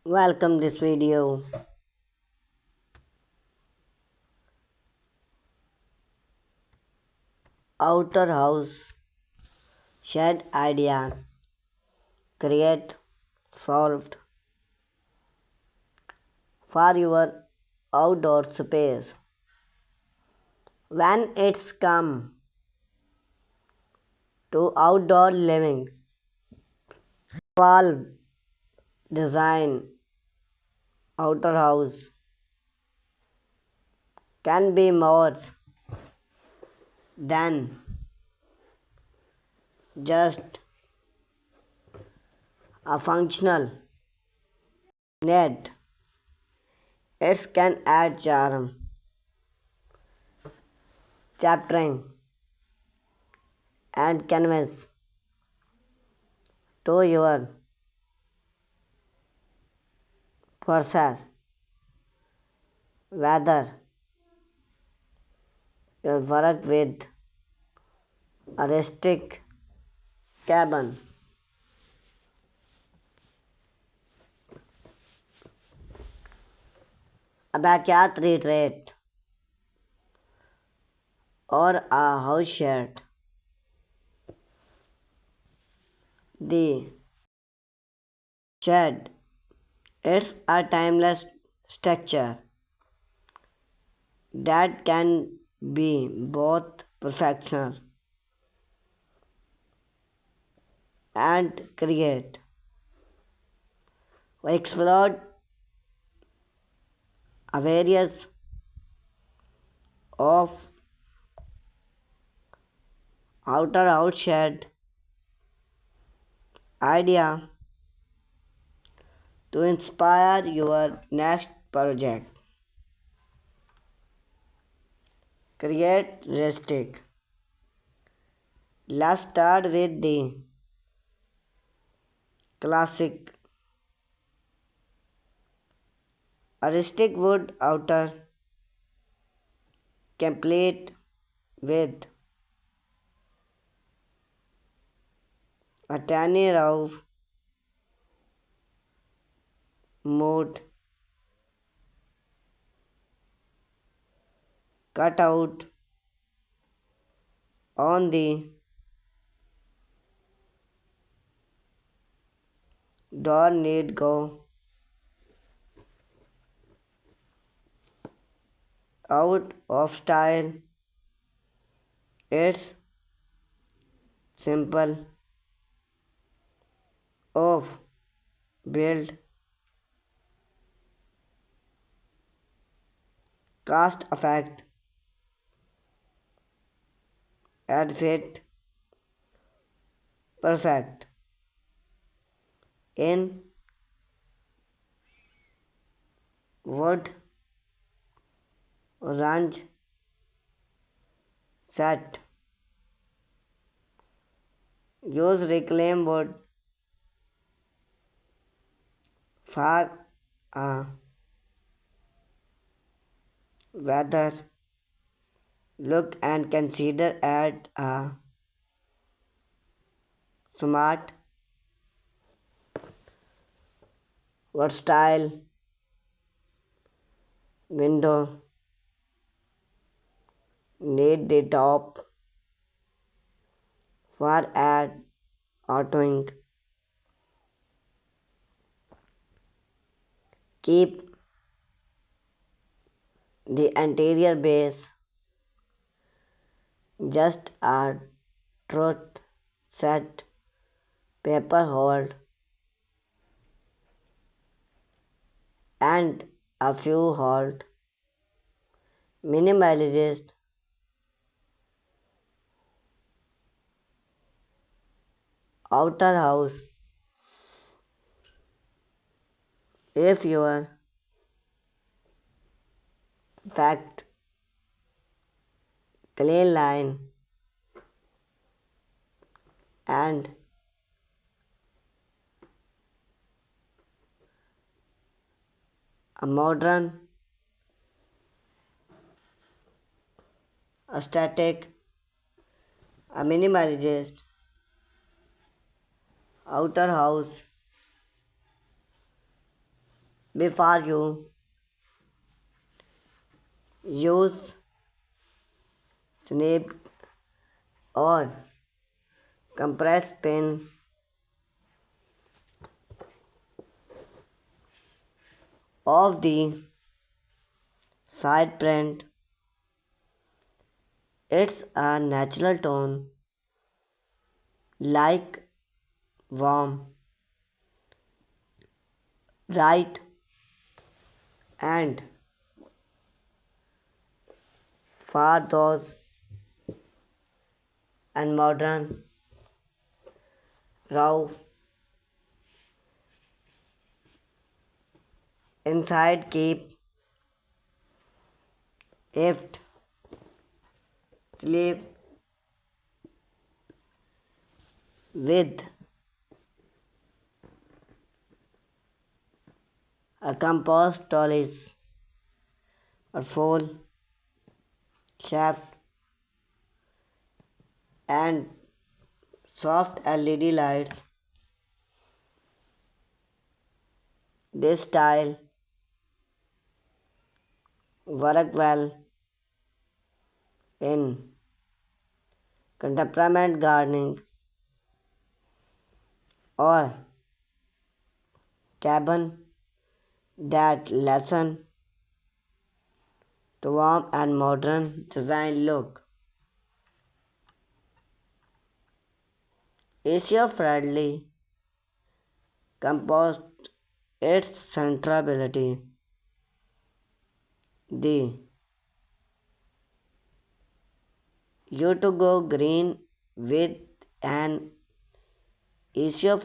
Welcome this video. Outer house shed idea create solved for your outdoor space. When it's come to outdoor living, wall design outer house can be more than just a functional net. It can add charm, chaptering, and canvas to your process, whether you work with a rustic cabin, a backyard retreat, or a house shed. The shed is a timeless structure that can be both perfectional and create. We explored a various of outer house shed idea to inspire your next project. Create rustic. Let's start with the classic. A rustic wood outer complete with a tiny roof moat cut out on the door need go out of style. It's simple of build cost effect and fit perfect in wood range set. Use reclaimed wood for a weather look and consider add a smart wood style window need the top for add autoing. Keep the interior base just a truth set paper hold and a few hold minimalist outer house. If your fact clean line and a modern aesthetic, a minimalist outer house before you use snip or compressed pin of the side print. It's a natural tone like warm, bright, and for those and modern raw inside keep if sleep with a compost trellis or full shaft and soft LED lights. This style work well in contemporary gardening or cabin that listen to warm and modern design look. Asia friendly compost its centrability. The you to go green with an Asia